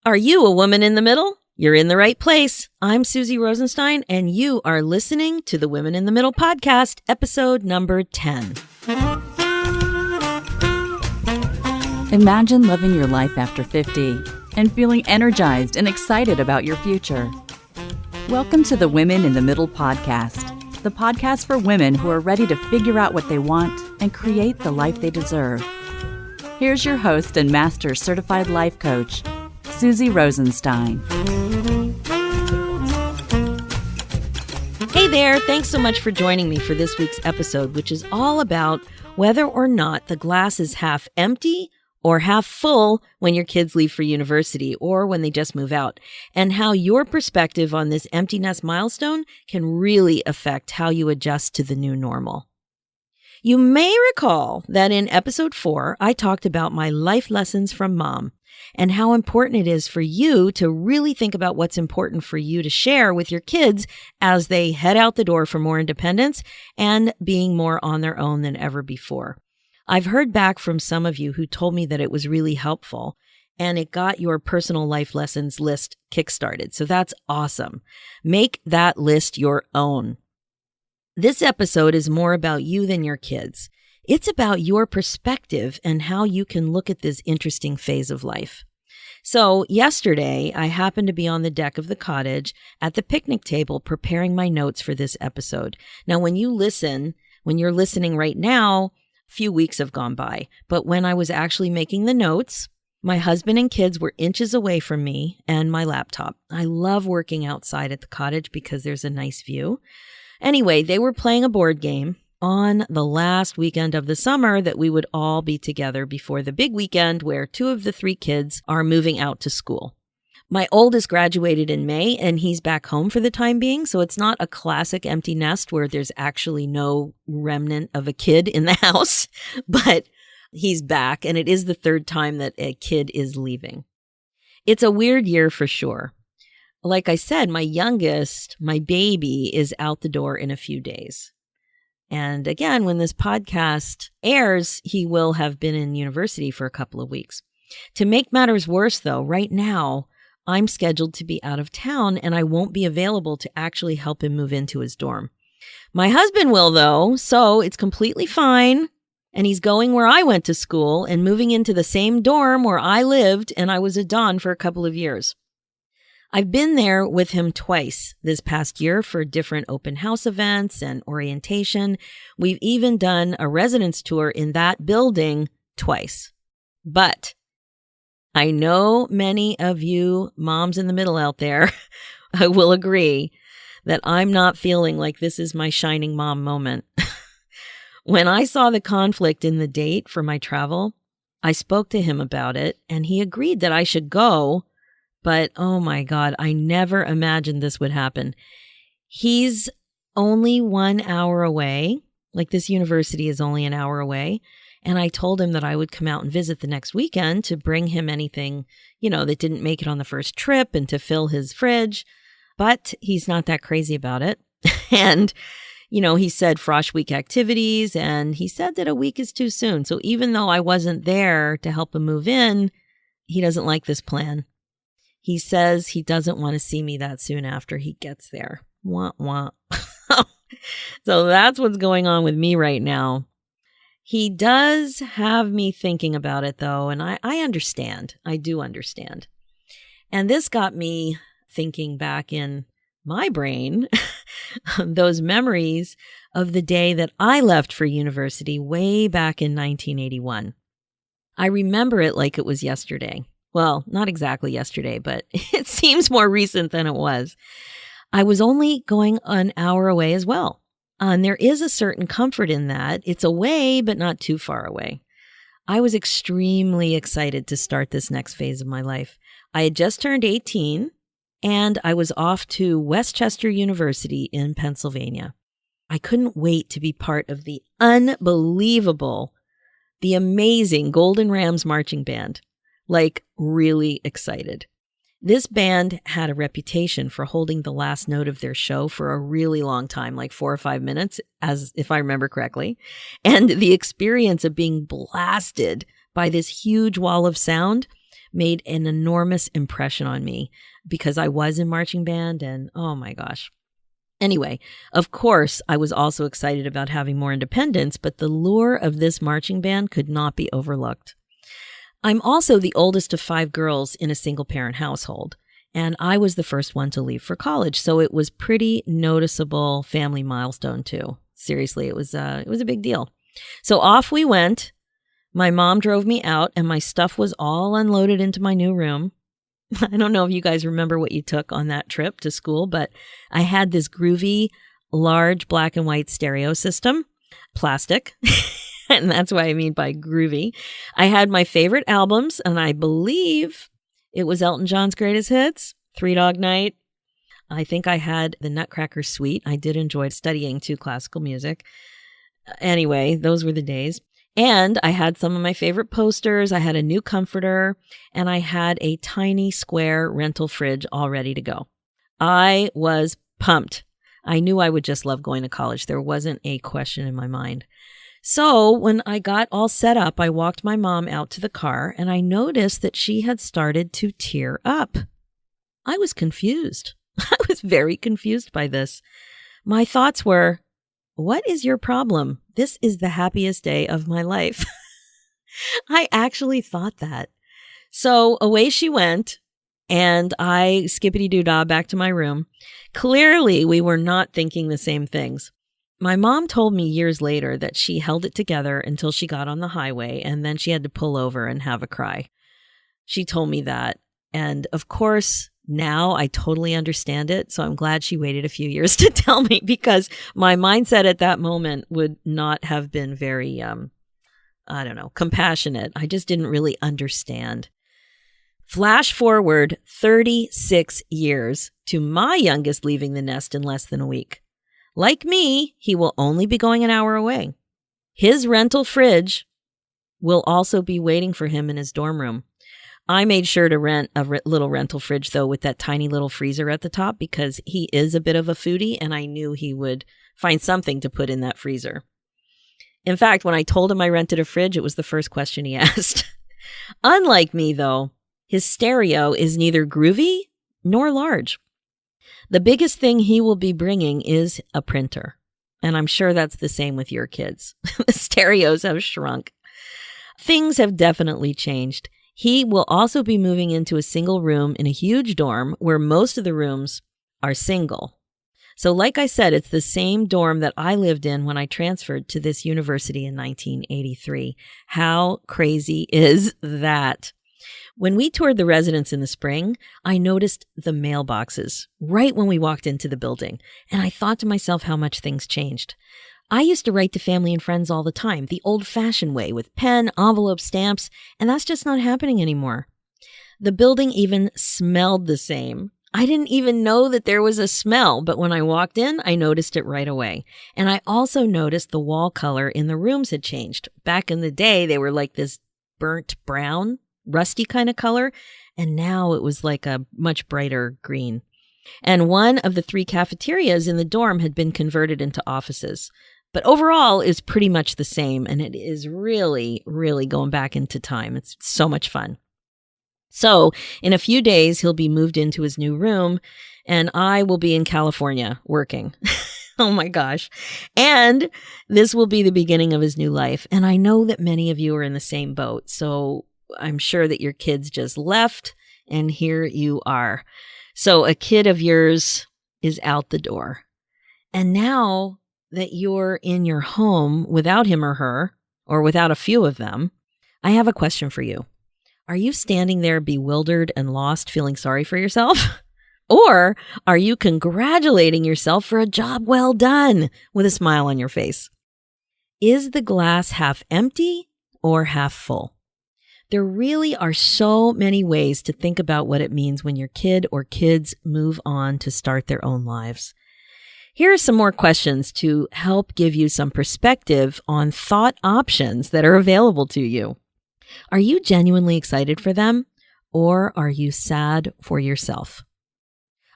Are you a woman in the middle? You're in the right place. I'm Suzy Rosenstein, and you are listening to the Women in the Middle podcast, episode number 10. Imagine living your life after 50 and feeling energized and excited about your future. Welcome to the Women in the Middle podcast, the podcast for women who are ready to figure out what they want and create the life they deserve. Here's your host and master certified life coach, Suzy Rosenstein. Hey there, thanks so much for joining me for this week's episode, which is all about whether or not the glass is half empty or half full when your kids leave for university or when they just move out, and how your perspective on this empty nest milestone can really affect how you adjust to the new normal. You may recall that in episode 4, I talked about my life lessons from mom and how important it is for you to really think about what's important for you to share with your kids as they head out the door for more independence and being more on their own than ever before. I've heard back from some of you who told me that it was really helpful and it got your personal life lessons list kickstarted. So that's awesome. Make that list your own. This episode is more about you than your kids. It's about your perspective and how you can look at this interesting phase of life. So yesterday, I happened to be on the deck of the cottage at the picnic table preparing my notes for this episode. Now, when you're listening right now, a few weeks have gone by. But when I was actually making the notes, my husband and kids were inches away from me and my laptop. I love working outside at the cottage because there's a nice view. Anyway, they were playing a board game on the last weekend of the summer that we would all be together before the big weekend where 2 of the 3 kids are moving out to school. My oldest graduated in May and he's back home for the time being, so it's not a classic empty nest where there's actually no remnant of a kid in the house, but he's back and it is the 3rd time that a kid is leaving. It's a weird year for sure. Like I said, my youngest, my baby, is out the door in a few days. And again, when this podcast airs, he will have been in university for a couple of weeks. To make matters worse, though, right now, I'm scheduled to be out of town and I won't be available to actually help him move into his dorm. My husband will, though, so it's completely fine. And he's going where I went to school and moving into the same dorm where I lived and I was a Don for a couple of years. I've been there with him twice this past year for different open house events and orientation. We've even done a residence tour in that building twice. But I know many of you moms in the middle out there will agree that I'm not feeling like this is my shining mom moment. When I saw the conflict in the date for my travel, I spoke to him about it and he agreed that I should go. But, oh my God, I never imagined this would happen. He's only 1 hour away. Like this university is only an hour away. And I told him that I would come out and visit the next weekend to bring him anything, that didn't make it on the first trip and to fill his fridge. But he's not that crazy about it. And, he said Frosh Week activities and he said that a week is too soon. So even though I wasn't there to help him move in, he doesn't like this plan. He says he doesn't want to see me that soon after he gets there. Wah, wah. So that's what's going on with me right now. He does have me thinking about it, though, and I understand. I do understand. And this got me thinking back in my brain, those memories of the day that I left for university way back in 1981. I remember it like it was yesterday. Well, not exactly yesterday, but it seems more recent than it was. I was only going an hour away as well. And there is a certain comfort in that. It's away, but not too far away. I was extremely excited to start this next phase of my life. I had just turned 18 and I was off to Westchester University in Pennsylvania. I couldn't wait to be part of the amazing Golden Rams marching band. Like, really excited. This band had a reputation for holding the last note of their show for a really long time, like 4 or 5 minutes, if I remember correctly. And the experience of being blasted by this huge wall of sound made an enormous impression on me because I was in marching band and oh my gosh. Anyway, of course, I was also excited about having more independence, but the lure of this marching band could not be overlooked. I'm also the oldest of 5 girls in a single-parent household, and I was the first one to leave for college, so it was pretty noticeable family milestone too. Seriously, it was a big deal. So off we went. My mom drove me out, and my stuff was all unloaded into my new room. I don't know if you guys remember what you took on that trip to school, but I had this groovy, large black and white stereo system, plastic. And that's what I mean by groovy. I had my favorite albums, and I believe it was Elton John's Greatest Hits, Three Dog Night. I think I had the Nutcracker Suite. I did enjoy studying too classical music. Anyway, those were the days. And I had some of my favorite posters. I had a new comforter, and I had a tiny square rental fridge all ready to go. I was pumped. I knew I would just love going to college. There wasn't a question in my mind. So when I got all set up, I walked my mom out to the car, and I noticed that she had started to tear up. I was confused. I was very confused by this. My thoughts were, what is your problem? This is the happiest day of my life. I actually thought that. So away she went, and I skippity-doo-dah back to my room. Clearly, we were not thinking the same things. My mom told me years later that she held it together until she got on the highway, and then she had to pull over and have a cry. She told me that. And of course, now I totally understand it. So I'm glad she waited a few years to tell me, because my mindset at that moment would not have been very, compassionate. I just didn't really understand. Flash forward 36 years to my youngest leaving the nest in less than a week. Like me, he will only be going an hour away. His rental fridge will also be waiting for him in his dorm room. I made sure to rent a little rental fridge, though, with that tiny little freezer at the top, because he is a bit of a foodie, and I knew he would find something to put in that freezer. In fact, when I told him I rented a fridge, it was the first question he asked. Unlike me, though, his stereo is neither groovy nor large. The biggest thing he will be bringing is a printer. And I'm sure that's the same with your kids. The stereos have shrunk. Things have definitely changed. He will also be moving into a single room in a huge dorm where most of the rooms are single. So like I said, it's the same dorm that I lived in when I transferred to this university in 1983. How crazy is that? When we toured the residence in the spring, I noticed the mailboxes right when we walked into the building, and I thought to myself how much things changed. I used to write to family and friends all the time, the old-fashioned way, with pen, envelope, stamps, and that's just not happening anymore. The building even smelled the same. I didn't even know that there was a smell, but when I walked in, I noticed it right away. And I also noticed the wall color in the rooms had changed. Back in the day, they were like this burnt brown, rusty kind of color, and now it was like a much brighter green. And one of the 3 cafeterias in the dorm had been converted into offices. But overall is pretty much the same, and it is really, really going back into time. It's so much fun. So in a few days, he'll be moved into his new room, and I will be in California working. Oh my gosh. And this will be the beginning of his new life. And I know that many of you are in the same boat. So I'm sure that your kids just left, and here you are. So a kid of yours is out the door. And now that you're in your home without him or her, or without a few of them, I have a question for you. Are you standing there bewildered and lost, feeling sorry for yourself? Or are you congratulating yourself for a job well done with a smile on your face? Is the glass half empty or half full? There really are so many ways to think about what it means when your kid or kids move on to start their own lives. Here are some more questions to help give you some perspective on thought options that are available to you. Are you genuinely excited for them, or are you sad for yourself?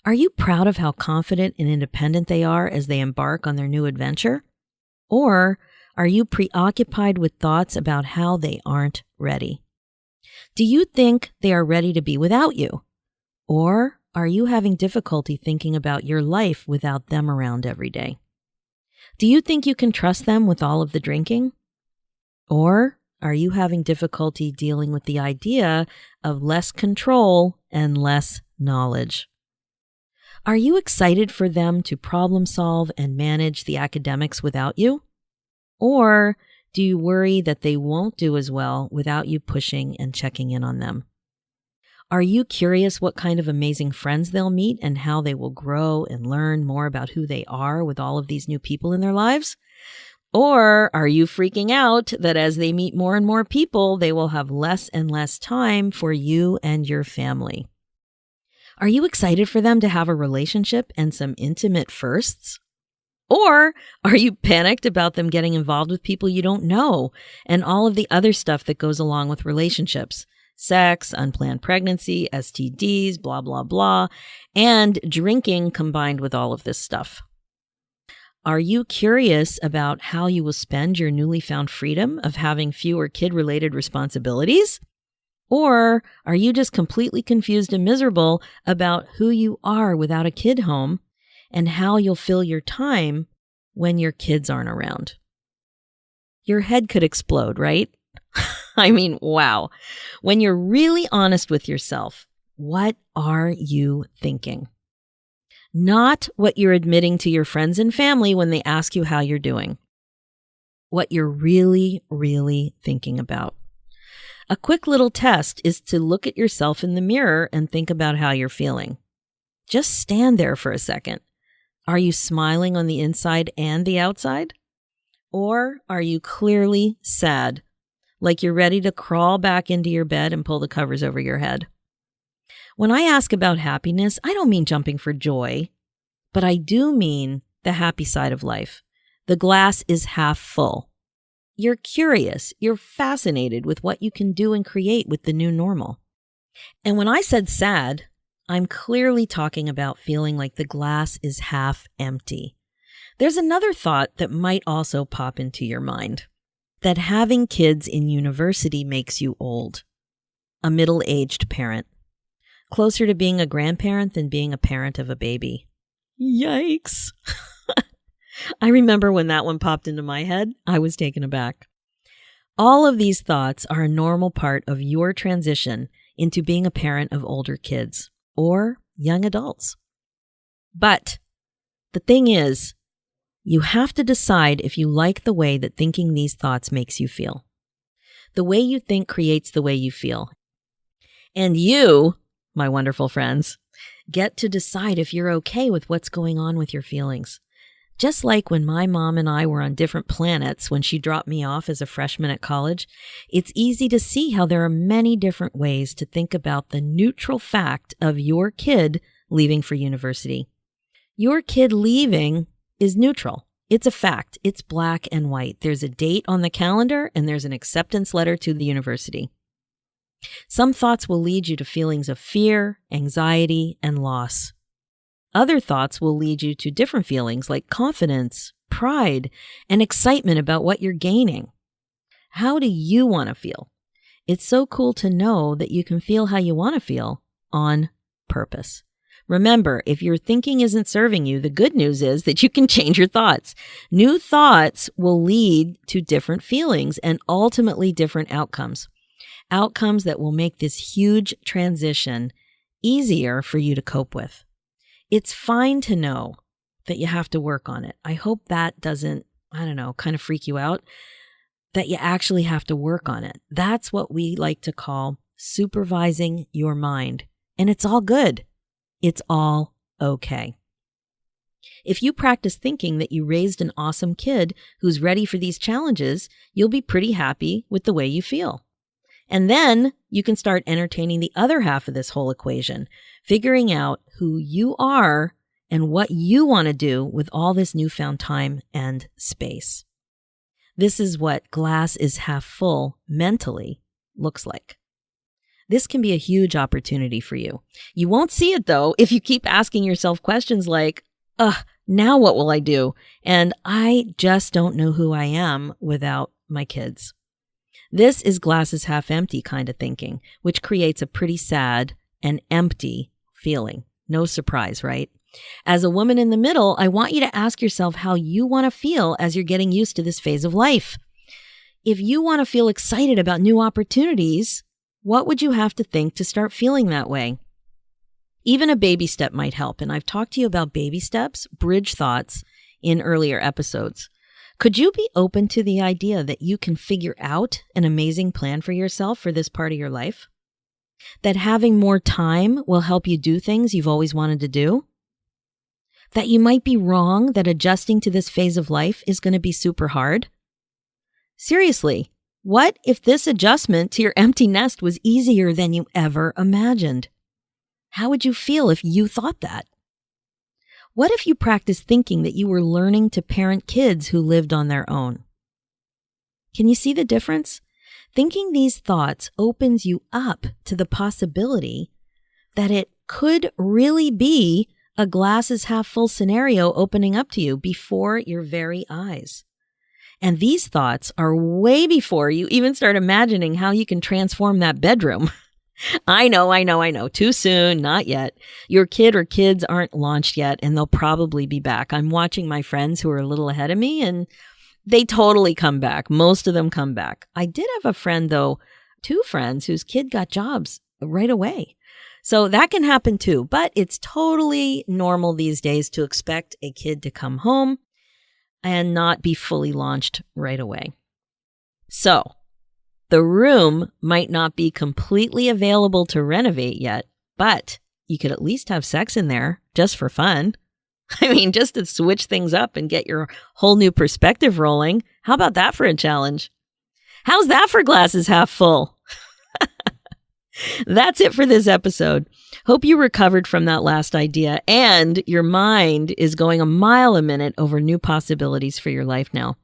Are you proud of how confident and independent they are as they embark on their new adventure? Or are you preoccupied with thoughts about how they aren't ready? Do you think they are ready to be without you? Or are you having difficulty thinking about your life without them around every day? Do you think you can trust them with all of the drinking? Or are you having difficulty dealing with the idea of less control and less knowledge? Are you excited for them to problem solve and manage the academics without you? Or do you worry that they won't do as well without you pushing and checking in on them? Are you curious what kind of amazing friends they'll meet and how they will grow and learn more about who they are with all of these new people in their lives? Or are you freaking out that as they meet more and more people, they will have less and less time for you and your family? Are you excited for them to have a relationship and some intimate firsts? Or are you panicked about them getting involved with people you don't know and all of the other stuff that goes along with relationships? Sex, unplanned pregnancy, STDs, blah, blah, blah, and drinking combined with all of this stuff. Are you curious about how you will spend your newly found freedom of having fewer kid-related responsibilities? Or are you just completely confused and miserable about who you are without a kid home and how you'll fill your time when your kids aren't around? Your head could explode, right? I mean, wow. When you're really honest with yourself, what are you thinking? Not what you're admitting to your friends and family when they ask you how you're doing. What you're really, really thinking about. A quick little test is to look at yourself in the mirror and think about how you're feeling. Just stand there for a second. Are you smiling on the inside and the outside? Or are you clearly sad? Like you're ready to crawl back into your bed and pull the covers over your head. When I ask about happiness, I don't mean jumping for joy, but I do mean the happy side of life. The glass is half full. You're curious. You're fascinated with what you can do and create with the new normal. And when I said sad, I'm clearly talking about feeling like the glass is half empty. There's another thought that might also pop into your mind. That having kids in university makes you old. A middle-aged parent. Closer to being a grandparent than being a parent of a baby. Yikes. I remember when that one popped into my head, I was taken aback. All of these thoughts are a normal part of your transition into being a parent of older kids or young adults. But the thing is, you have to decide if you like the way that thinking these thoughts makes you feel. The way you think creates the way you feel. And you, my wonderful friends, get to decide if you're okay with what's going on with your feelings. Just like when my mom and I were on different planets when she dropped me off as a freshman at college, it's easy to see how there are many different ways to think about the neutral fact of your kid leaving for university. Your kid leaving is neutral. It's a fact. It's black and white. There's a date on the calendar and there's an acceptance letter to the university. Some thoughts will lead you to feelings of fear, anxiety, and loss. Other thoughts will lead you to different feelings like confidence, pride, and excitement about what you're gaining. How do you want to feel? It's so cool to know that you can feel how you want to feel on purpose. Remember, if your thinking isn't serving you, the good news is that you can change your thoughts. New thoughts will lead to different feelings and ultimately different outcomes. Outcomes that will make this huge transition easier for you to cope with. It's fine to know that you have to work on it. I hope that doesn't, kind of freak you out, that you actually have to work on it. That's what we like to call supervising your mind. And it's all good. It's all okay. If you practice thinking that you raised an awesome kid who's ready for these challenges, you'll be pretty happy with the way you feel. And then you can start entertaining the other half of this whole equation, figuring out who you are and what you want to do with all this newfound time and space. This is what glass is half full mentally looks like. This can be a huge opportunity for you. You won't see it, though, if you keep asking yourself questions like, now what will I do? And I just don't know who I am without my kids. This is glasses half empty kind of thinking, which creates a pretty sad and empty feeling. No surprise, right? As a woman in the middle, I want you to ask yourself how you want to feel as you're getting used to this phase of life. If you want to feel excited about new opportunities, what would you have to think to start feeling that way? Even a baby step might help, and I've talked to you about baby steps, bridge thoughts, in earlier episodes. Could you be open to the idea that you can figure out an amazing plan for yourself for this part of your life? That having more time will help you do things you've always wanted to do? That you might be wrong that adjusting to this phase of life is going to be super hard? Seriously, what if this adjustment to your empty nest was easier than you ever imagined? How would you feel if you thought that? What if you practiced thinking that you were learning to parent kids who lived on their own? Can you see the difference? Thinking these thoughts opens you up to the possibility that it could really be a glasses half full scenario opening up to you before your very eyes. And these thoughts are way before you even start imagining how you can transform that bedroom. I know. Too soon, not yet. Your kid or kids aren't launched yet, and they'll probably be back. I'm watching my friends who are a little ahead of me, and they totally come back. Most of them come back. I did have a friend, though, 2 friends whose kid got jobs right away. So that can happen too, but it's totally normal these days to expect a kid to come home and not be fully launched right away. So the room might not be completely available to renovate yet, but you could at least have sex in there just for fun. I mean, just to switch things up and get your whole new perspective rolling. How about that for a challenge? How's that for glasses half full? That's it for this episode. Hope you recovered from that last idea and your mind is going a mile a minute over new possibilities for your life now.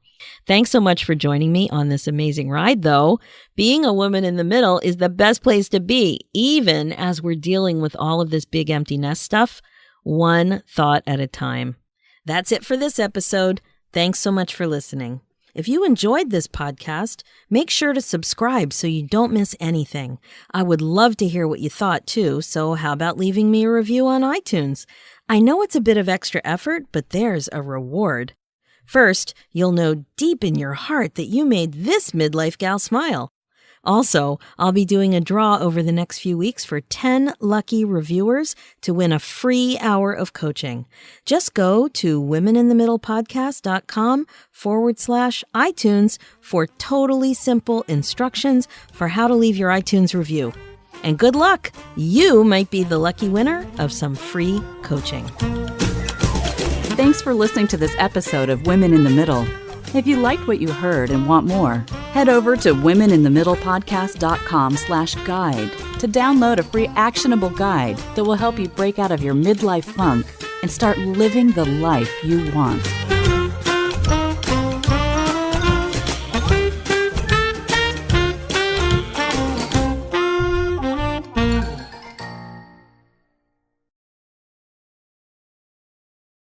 Thanks so much for joining me on this amazing ride, though. Being a woman in the middle is the best place to be, even as we're dealing with all of this big empty nest stuff, one thought at a time. That's it for this episode. Thanks so much for listening. If you enjoyed this podcast, make sure to subscribe so you don't miss anything. I would love to hear what you thought too, so how about leaving me a review on iTunes? I know it's a bit of extra effort, but there's a reward. First, you'll know deep in your heart that you made this midlife gal smile. Also, I'll be doing a draw over the next few weeks for 10 lucky reviewers to win a free hour of coaching. Just go to womeninthemiddlepodcast.com/iTunes for totally simple instructions for how to leave your iTunes review. And good luck! You might be the lucky winner of some free coaching. Thanks for listening to this episode of Women in the Middle. If you liked what you heard and want more, head over to womeninthemiddlepodcast.com/guide to download a free actionable guide that will help you break out of your midlife funk and start living the life you want.